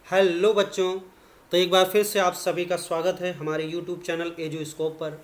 Hello बच्चों। तो एक बार फिर से आप सभी का स्वागत है हमारे यूट्यूब चैनल एजू स्कोप पर।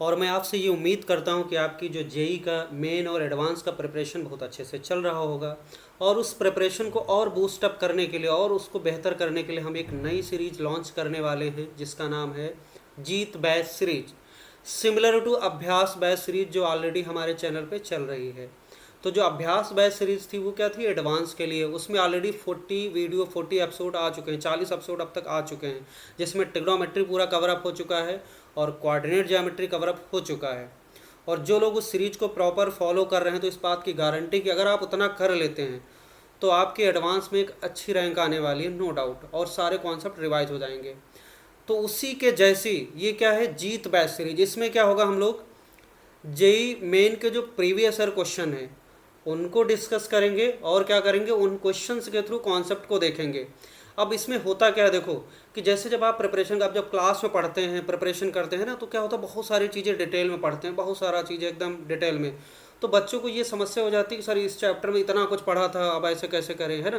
और मैं आपसे ये उम्मीद करता हूँ कि आपकी जो जेई का मेन और एडवांस का प्रिपरेशन बहुत अच्छे से चल रहा होगा। और उस प्रिपरेशन को और बूस्ट अप करने के लिए और उसको बेहतर करने के लिए हम एक नई सीरीज लॉन्च करने वाले हैं जिसका नाम है जीत बैच सीरीज, सिमिलर टू अभ्यास बैच सीरीज जो ऑलरेडी हमारे चैनल पे चल रही है। तो जो अभ्यास बैच सीरीज थी वो क्या थी, एडवांस के लिए। उसमें ऑलरेडी 40 एपिसोड आ चुके हैं, 40 एपिसोड अब तक आ चुके हैं, जिसमें ट्रिग्नोमेट्री पूरा कवर अप हो चुका है और कोऑर्डिनेट ज्योमेट्री कवर अप हो चुका है। और जो लोग उस सीरीज को प्रॉपर फॉलो कर रहे हैं तो इस बात की गारंटी कि अगर आप उतना कर लेते हैं तो आपके एडवांस में एक अच्छी रैंक आने वाली है, नो डाउट, और सारे कॉन्सेप्ट रिवाइज हो जाएंगे। तो उसी के जैसी ये क्या है, जीत बैच सीरीज। इसमें क्या होगा, हम लोग जेई मेन के जो प्रीवियस ईयर क्वेश्चन है उनको डिस्कस करेंगे और क्या करेंगे, उन क्वेश्चंस के थ्रू कॉन्सेप्ट को देखेंगे। अब इसमें होता क्या है, देखो कि जैसे जब आप प्रिपरेशन आप जब क्लास में पढ़ते हैं, प्रिपरेशन करते हैं ना, तो क्या होता है, बहुत सारी चीज़ें डिटेल में पढ़ते हैं, बहुत सारा चीज़ें एकदम डिटेल में। तो बच्चों को ये समस्या हो जाती है कि सर इस चैप्टर में इतना कुछ पढ़ा था, अब ऐसे कैसे करें, है ना।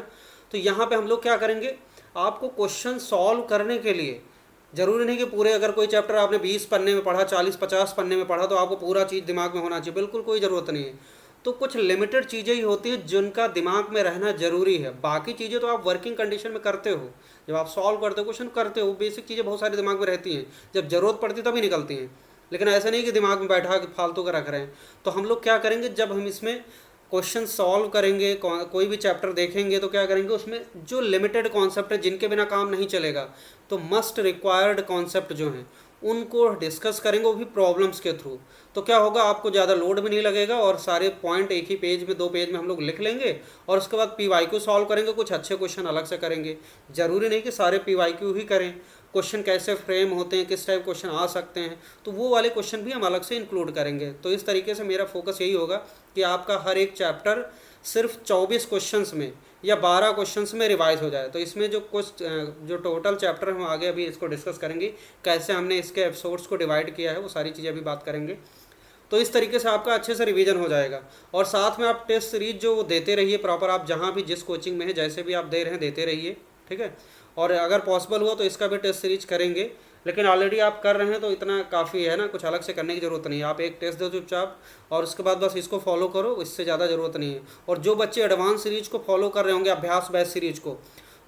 तो यहाँ पे हम लोग क्या करेंगे, आपको क्वेश्चन सॉल्व करने के लिए जरूरी नहीं कि पूरे, अगर कोई चैप्टर आपने 20 पन्ने में पढ़ा, 40-50 पन्ने में पढ़ा तो आपको पूरा चीज़ दिमाग में होना चाहिए, बिल्कुल कोई ज़रूरत नहीं है। तो कुछ लिमिटेड चीज़ें ही होती हैं जिनका दिमाग में रहना जरूरी है, बाकी चीज़ें तो आप वर्किंग कंडीशन में करते हो, जब आप सॉल्व करते हो, क्वेश्चन करते हो, बेसिक चीज़ें बहुत सारी दिमाग में रहती हैं, जब ज़रूरत पड़ती तभी निकलती हैं। लेकिन ऐसा नहीं कि दिमाग में बैठा के फालतू का रख रहे हैं। तो हम लोग क्या करेंगे, जब हम इसमें क्वेश्चन सॉल्व करेंगे, कोई भी चैप्टर देखेंगे तो क्या करेंगे, उसमें जो लिमिटेड कॉन्सेप्ट है जिनके बिना काम नहीं चलेगा, तो मस्ट रिक्वायर्ड कॉन्सेप्ट जो हैं उनको डिस्कस करेंगे, वो भी प्रॉब्लम्स के थ्रू। तो क्या होगा, आपको ज़्यादा लोड भी नहीं लगेगा और सारे पॉइंट एक ही पेज में, 2 पेज में हम लोग लिख लेंगे। और उसके बाद पीवाईक्यू सॉल्व करेंगे, कुछ अच्छे क्वेश्चन अलग से करेंगे। ज़रूरी नहीं कि सारे पीवाईक्यू ही करें, क्वेश्चन कैसे फ्रेम होते हैं, किस टाइप क्वेश्चन आ सकते हैं, तो वो वाले क्वेश्चन भी हम अलग से इंक्लूड करेंगे। तो इस तरीके से मेरा फोकस यही होगा कि आपका हर एक चैप्टर सिर्फ 24 क्वेश्चंस में या 12 क्वेश्चंस में रिवाइज हो जाए। तो इसमें जो टोटल चैप्टर हम आगे अभी इसको डिस्कस करेंगे, कैसे हमने इसके एपिसोड्स को डिवाइड किया है, वो सारी चीज़ें अभी बात करेंगे। तो इस तरीके से आपका अच्छे से रिवीजन हो जाएगा। और साथ में आप टेस्ट सीरीज जो देते रहिए प्रॉपर, आप जहाँ भी जिस कोचिंग में है जैसे भी आप दे रहे हैं देते रहिए, ठीक है। और अगर पॉसिबल हुआ तो इसका भी टेस्ट सीरीज करेंगे, लेकिन ऑलरेडी आप कर रहे हैं तो इतना काफ़ी है ना, कुछ अलग से करने की ज़रूरत नहीं है। आप एक टेस्ट दो चुपचाप और उसके बाद बस इसको फॉलो करो, इससे ज़्यादा ज़रूरत नहीं है। और जो बच्चे एडवांस सीरीज को फॉलो कर रहे होंगे, अभ्यास बैच सीरीज को,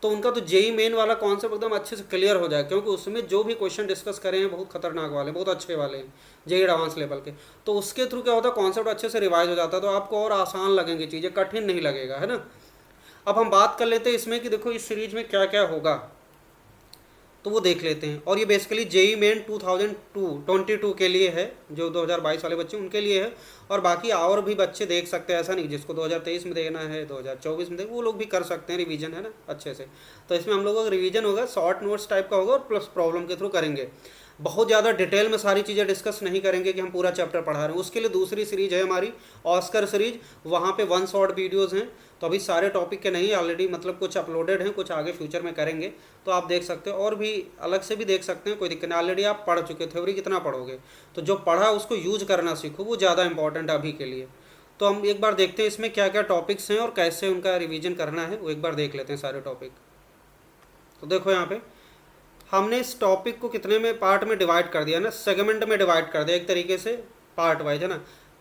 तो उनका तो जेई मेन वाला कॉन्सेप्ट एकदम अच्छे से क्लियर हो जाए, क्योंकि उसमें जो भी क्वेश्चन डिस्कस करें हैं बहुत खतरनाक वाले, बहुत अच्छे वाले हैं, जेई एडवांस लेवल के। तो उसके थ्रू क्या होता है, कॉन्सेप्ट अच्छे से रिवाइज हो जाता है, तो आपको और आसान लगेंगी चीज़ें, कठिन नहीं लगेगा, है ना। अब हम बात कर लेते हैं इसमें कि देखो इस सीरीज में क्या क्या होगा, तो वो देख लेते हैं। और ये बेसिकली जेई मेन 2022 के लिए है, जो 2022 वाले बच्चे उनके लिए है। और बाकी और भी बच्चे देख सकते हैं, ऐसा नहीं, जिसको 2023 में देना है, 2024 में वो लोग भी कर सकते हैं रिवीजन, है ना, अच्छे से। तो इसमें हम लोगों का रिवीजन होगा, शॉर्ट नोट्स टाइप का होगा और प्लस प्रॉब्लम के थ्रू करेंगे। बहुत ज़्यादा डिटेल में सारी चीज़ें डिस्कस नहीं करेंगे कि हम पूरा चैप्टर पढ़ा रहे हैं। उसके लिए दूसरी सीरीज है हमारी, ऑस्कर सीरीज, वहाँ पे 1 शॉर्ट वीडियोज़ हैं। तो अभी सारे टॉपिक के नहीं, ऑलरेडी मतलब कुछ अपलोडेड हैं, कुछ आगे फ्यूचर में करेंगे, तो आप देख सकते हो। और भी अलग से भी देख सकते हैं, कोई दिक्कत नहीं, ऑलरेडी आप पढ़ चुके, थ्योरी कितना पढ़ोगे, तो जो पढ़ा उसको यूज करना सीखो, वो ज़्यादा इंपॉर्टेंट है अभी के लिए। तो हम एक बार देखते हैं इसमें क्या क्या टॉपिक्स हैं और कैसे उनका रिवीजन करना है, वो एक बार देख लेते हैं सारे टॉपिक। तो देखो यहाँ पे हमने इस टॉपिक को कितने में पार्ट में डिवाइड कर दिया ना, सेगमेंट में डिवाइड कर दिया एक तरीके से, पार्ट वाइज, है ना।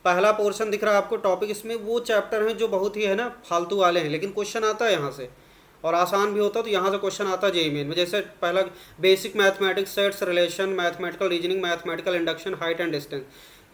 पहला पोर्शन दिख रहा है आपको टॉपिक, इसमें वो चैप्टर हैं जो बहुत ही, है ना, फालतू वाले हैं, लेकिन क्वेश्चन आता है यहाँ से और आसान भी होता है, तो यहाँ से क्वेश्चन आता है जेईई मेन में। जैसे पहला basic mathematics, sets, relation, mathematical reasoning, mathematical induction, height and distance,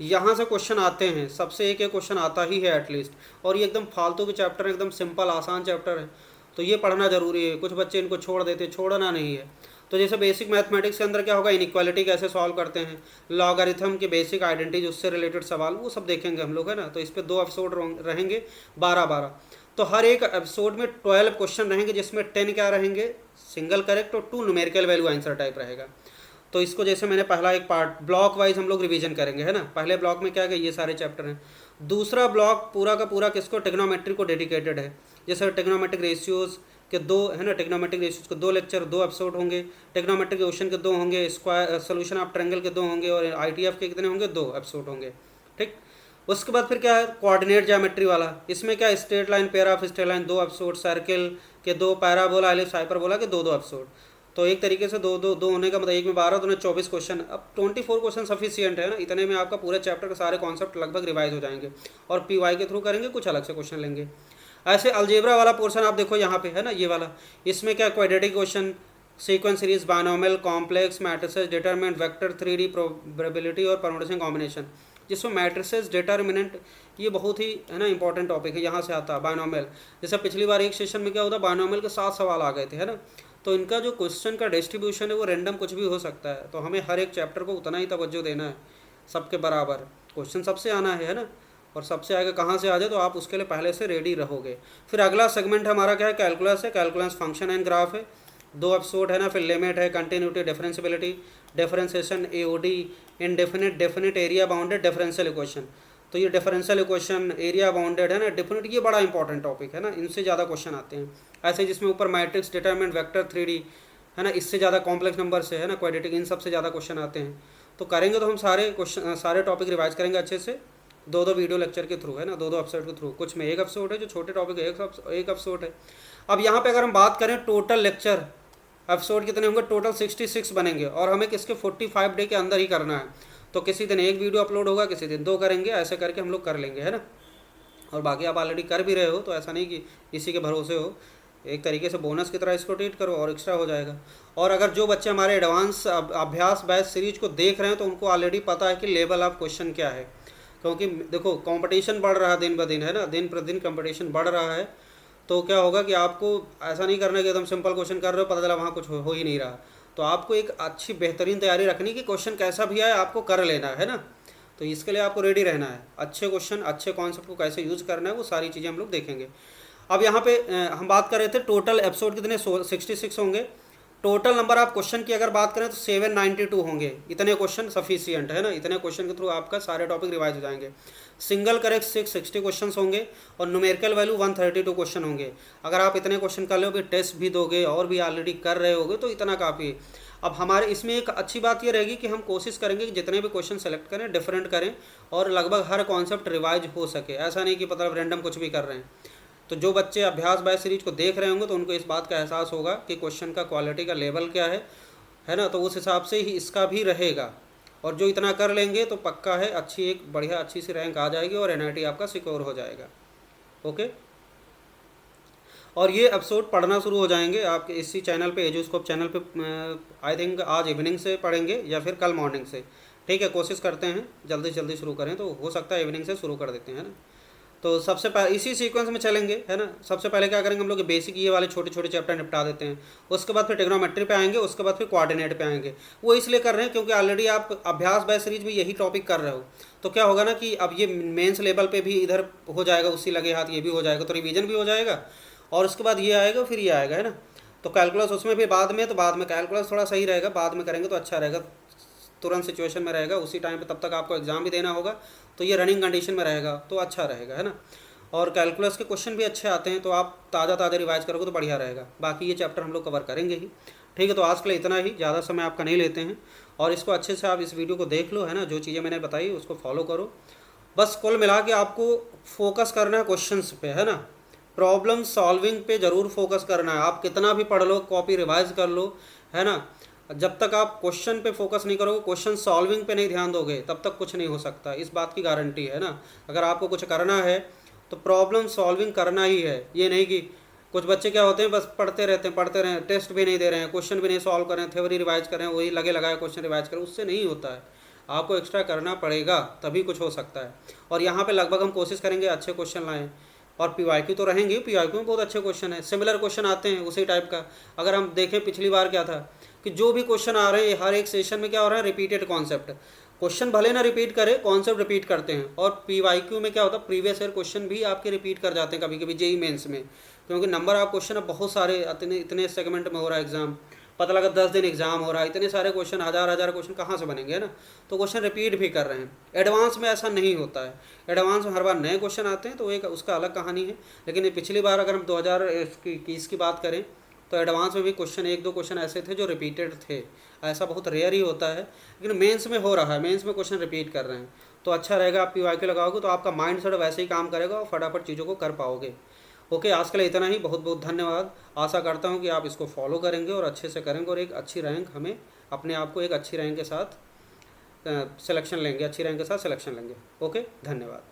यहाँ से क्वेश्चन आते हैं, सबसे एक क्वेश्चन आता ही है एटलीस्ट। और ये एकदम फालतू के चैप्टर है, एकदम सिंपल आसान चैप्टर है, तो ये पढ़ना जरूरी है। कुछ बच्चे इनको छोड़ देते, छोड़ना नहीं है। तो जैसे बेसिक मैथमेटिक्स के अंदर क्या होगा, इनइक्वालिटी कैसे सॉल्व करते हैं, लॉगरिथम की बेसिक आइडेंटिटी, उससे रिलेटेड सवाल, वो सब देखेंगे हम लोग, है ना। तो इस पर 2 एपिसोड रहेंगे, 12-12। तो हर एक एपिसोड में 12 क्वेश्चन रहेंगे, जिसमें 10 क्या रहेंगे, सिंगल करेक्ट, और 2 न्यूमेरिकल वैल्यू आंसर टाइप रहेगा। तो इसको जैसे मैंने पहला एक पार्ट ब्लॉक वाइज हम लोग रिवीजन करेंगे, है ना। पहले ब्लॉक में क्या क्या, ये सारे चैप्टर हैं। दूसरा ब्लॉक पूरा का पूरा किसको, ट्रिग्नोमेट्री को डेडिकेटेड है। जैसे ट्रिग्नोमेट्रिक रेशियोज के 2, है ना, ट्रिग्नोमेट्रिक रेशियोज के 2 लेक्चर, 2 एपिसोड होंगे। ट्रिग्नोमेट्रिक क्वेश्चन के 2 होंगे, स्क्वायर सोल्यूशन ऑफ ट्रायंगल के 2 होंगे, और आईटीएफ के कितने होंगे, 2 एपिसोड होंगे, ठीक। उसके बाद फिर क्या है, कोऑर्डिनेट ज्योमेट्री वाला। इसमें क्या, straight line, pair of straight line, 2 episode, circle के 2, पैराबोला, एलिप्स, हाइपरबोला के 2 एपिसोड। तो एक तरीके से दो दो दो होने का मतलब एक में 12, दोनों 24 क्वेश्चन। अब 24 क्वेश्चन सफिशियंट है ना, इतने में आपका पूरे चैप्टर के सारे कॉन्सेप्ट लगभग रिवाइज हो जाएंगे। और पीवाई के थ्रू करेंगे, कुछ अलग से क्वेश्चन लेंगे। ऐसे अलजेब्रा वाला पोर्शन आप देखो यहाँ पे है ना, ये वाला। इसमें क्या, quadratic question, sequence series, binomial, complex matrices, determinant, vector, 3D probability और परमुटेशन कॉम्बिनेशन, जिसमें मैट्रिसेस, डिटरमिनेंट, ये बहुत ही है ना इंपॉर्टेंट टॉपिक है। यहाँ से आता है बायनोमियल। जैसे पिछली बार एक सेशन में क्या होता है, बायनोमियल के 7 सवाल आ गए थे है ना। तो इनका जो क्वेश्चन का डिस्ट्रीब्यूशन है वो रैंडम कुछ भी हो सकता है। तो हमें हर एक चैप्टर को उतना ही तवज्जो देना है, सबके बराबर। क्वेश्चन सबसे आना है ना, और सबसे आगे कहाँ से आ जाए तो आप उसके लिए पहले से रेडी रहोगे। फिर अगला सेगमेंट हमारा क्या है, कैलकुलस है। कैलकुलस फंक्शन एंड ग्राफ है, 2 एपिसोड है ना। फिर लिमिट है, continuity, differentiability, differentiation, AOD, indefinite, definite, area bounded, differential equation. तो ये डिफरेंशियल इक्वेशन, एरिया बाउंडेड है ना, डिफिनिट, ये बड़ा इंपॉर्टेंट टॉपिक है ना, इनसे ज़्यादा क्वेश्चन आते हैं। ऐसे जिसमें ऊपर मैट्रिक्स, डिटरमिनेंट, वेक्टर, 3D है ना, इससे ज़्यादा कॉम्प्लेक्स नंबर से है ना, क्वाड्रेटिक, इन सबसे ज़्यादा क्वेश्चन आते हैं। तो करेंगे तो हम सारे क्वेश्चन, सारे टॉपिक रिवाइज करेंगे अच्छे से, 2 वीडियो लेक्चर के थ्रू है ना, 2 एपिसोड के थ्रू। कुछ में 1 एपिसोड है, जो छोटे टॉपिक है 1 एपिसोड है। अब यहाँ पे अगर हम बात करें टोटल लेक्चर एपिसोड कितने होंगे, टोटल 66 बनेंगे। और हमें किसके 45 डे के अंदर ही करना है। तो किसी दिन 1 वीडियो अपलोड होगा, किसी दिन 2 करेंगे, ऐसे करके हम लोग कर लेंगे है ना। और बाकी आप ऑलरेडी कर भी रहे हो, तो ऐसा नहीं कि इसी के भरोसे हो। एक तरीके से बोनस की तरह इसको ट्रीट करो और एक्स्ट्रा हो जाएगा। और अगर जो बच्चे हमारे एडवांस अभ्यास बैच सीरीज को देख रहे हैं तो उनको ऑलरेडी पता है कि लेवल ऑफ क्वेश्चन क्या है। क्योंकि देखो कंपटीशन बढ़ रहा है दिन ब दिन है ना, दिन प्रतिदिन कंपटीशन बढ़ रहा है। तो क्या होगा कि आपको ऐसा नहीं करना कि एकदम सिंपल क्वेश्चन कर रहे हो, पता चला वहाँ कुछ हो ही नहीं रहा। तो आपको एक अच्छी बेहतरीन तैयारी रखनी कि क्वेश्चन कैसा भी आए आपको कर लेना है ना। तो इसके लिए आपको रेडी रहना है। अच्छे क्वेश्चन, अच्छे कॉन्सेप्ट को कैसे यूज़ करना है, वो सारी चीज़ें हम लोग देखेंगे। अब यहाँ पे हम बात कर रहे थे टोटल एपिसोड कितने, 66 होंगे। टोटल नंबर ऑफ क्वेश्चन की अगर बात करें तो 792 होंगे। इतने क्वेश्चन सफिशियंट है ना, इतने क्वेश्चन के थ्रू आपका सारे टॉपिक रिवाइज हो जाएंगे। सिंगल करेक्ट 660 क्वेश्चन होंगे और न्यूमेरिकल वैल्यू 132 क्वेश्चन होंगे। अगर आप इतने क्वेश्चन कर लोगे, टेस्ट भी दोगे और भी ऑलरेडी कर रहे होगे, तो इतना काफ़ी है। अब हमारे इसमें एक अच्छी बात ये रहेगी कि हम कोशिश करेंगे कि जितने भी क्वेश्चन सेलेक्ट करें डिफरेंट करें और लगभग हर कॉन्सेप्ट रिवाइज हो सके। ऐसा नहीं कि मतलब रैंडम कुछ भी कर रहे हैं। तो जो बच्चे अभ्यास बैच सीरीज को देख रहे होंगे तो उनको इस बात का एहसास होगा कि क्वेश्चन का क्वालिटी का लेवल क्या है ना। तो उस हिसाब से ही इसका भी रहेगा। और जो इतना कर लेंगे तो पक्का है अच्छी एक बढ़िया अच्छी सी रैंक आ जाएगी और एनआईटी आपका सिक्योर हो जाएगा। ओके, और ये एपिसोड पढ़ना शुरू हो जाएंगे आपके इसी चैनल पे, एजुस्कोप चैनल पे। आई थिंक आज इवनिंग से पढ़ेंगे या फिर कल मॉर्निंग से। ठीक है, कोशिश करते हैं जल्दी से जल्दी शुरू करें। तो हो सकता है इवनिंग से शुरू कर देते हैं ना। तो सबसे पहले इसी सीक्वेंस में चलेंगे है ना। सबसे पहले क्या करेंगे हम लोग, बेसिक ये वाले छोटे छोटे चैप्टर निपटा देते हैं। उसके बाद फिर ट्रिग्नोमेट्री पे आएंगे, उसके बाद फिर कोऑर्डिनेट पे आएंगे। वो इसलिए कर रहे हैं क्योंकि ऑलरेडी आप अभ्यास बैच सीरीज में यही टॉपिक कर रहे हो। तो क्या होगा ना कि अब ये मेंस लेवल पे भी इधर हो जाएगा, उसी लगे हाथ ये भी हो जाएगा, तो रिवीजन भी हो जाएगा। और उसके बाद ये आएगा, फिर ये आएगा है ना। तो कैलकुलस उसमें भी बाद में, तो बाद में कैलकुलस थोड़ा सही रहेगा, बाद में करेंगे तो अच्छा रहेगा। तुरंत सिचुएशन में रहेगा उसी टाइम पे, तब तक आपको एग्ज़ाम भी देना होगा, तो ये रनिंग कंडीशन में रहेगा तो अच्छा रहेगा है ना। और कैलकुलस के क्वेश्चन भी अच्छे आते हैं, तो आप ताज़ा रिवाइज करोगे तो बढ़िया रहेगा। बाकी ये चैप्टर हम लोग कवर करेंगे ही। ठीक है, तो आज के लिए इतना ही, ज़्यादा समय आपका नहीं लेते हैं। और इसको अच्छे से आप इस वीडियो को देख लो है ना, जो चीज़ें मैंने बताई उसको फॉलो करो। बस कुल मिला के आपको फोकस करना है क्वेश्चंस पे है ना। प्रॉब्लम सॉल्विंग पे ज़रूर फोकस करना है। आप कितना भी पढ़ लो, कॉपी रिवाइज कर लो है ना, जब तक आप क्वेश्चन पे फोकस नहीं करोगे, क्वेश्चन सॉल्विंग पे नहीं ध्यान दोगे, तब तक कुछ नहीं हो सकता। इस बात की गारंटी है ना। अगर आपको कुछ करना है तो प्रॉब्लम सॉल्विंग करना ही है। ये नहीं कि कुछ बच्चे क्या होते हैं बस पढ़ते रहते हैं, टेस्ट भी नहीं दे रहे हैं, क्वेश्चन भी नहीं सॉल्व कर रहे हैं, थ्योरी रिवाइज कर रहे हैं, वही लगे लगाए क्वेश्चन रिवाइज करें, उससे नहीं होता है। आपको एक्स्ट्रा करना पड़ेगा तभी कुछ हो सकता है। और यहाँ पे लगभग हम कोशिश करेंगे अच्छे क्वेश्चन लाएँ। और पीवाईक्यू तो रहेंगे, पीवाईक्यू में बहुत अच्छे क्वेश्चन है, सिमिलर क्वेश्चन आते हैं उसी टाइप का। अगर हम देखें पिछली बार क्या था कि जो भी क्वेश्चन आ रहे हैं हर एक सेशन में क्या हो रहा है, रिपीटेड कॉन्सेप्ट। क्वेश्चन भले ना रिपीट करे, कॉन्सेप्ट रिपीट करते हैं। और पीवाईक्यू में क्या होता है, प्रीवियस ईयर क्वेश्चन भी आपके रिपीट कर जाते हैं कभी कभी जेई मेंस में, क्योंकि नंबर ऑफ क्वेश्चन अब बहुत सारे इतने सेगमेंट में हो रहा है एग्जाम। पता लगा 10 दिन एग्जाम हो रहा है, इतने सारे क्वेश्चन, हज़ार क्वेश्चन कहाँ से बनेंगे ना। तो क्वेश्चन रिपीट भी कर रहे हैं। एडवांस में ऐसा नहीं होता है, एडवांस में हर बार नए क्वेश्चन आते हैं, तो एक उसका अलग कहानी है। लेकिन पिछली बार अगर हम 2021 की बात करें तो एडवांस में भी क्वेश्चन 1-2 क्वेश्चन ऐसे थे जो रिपीटेड थे। ऐसा बहुत रेयर ही होता है, लेकिन मेंस में हो रहा है, मेंस में क्वेश्चन रिपीट कर रहे हैं। तो अच्छा रहेगा। आप PYQ लगाओगे तो आपका माइंड सेट वैसे ही काम करेगा और फटाफट चीज़ों को कर पाओगे। ओके, आज के लिए इतना ही। बहुत बहुत धन्यवाद। आशा करता हूँ कि आप इसको फॉलो करेंगे और अच्छे से करेंगे और एक अच्छी रैंक हमें अपने आप को एक अच्छी रैंक के साथ सिलेक्शन लेंगे, अच्छी रैंक के साथ सिलेक्शन लेंगे। ओके, धन्यवाद।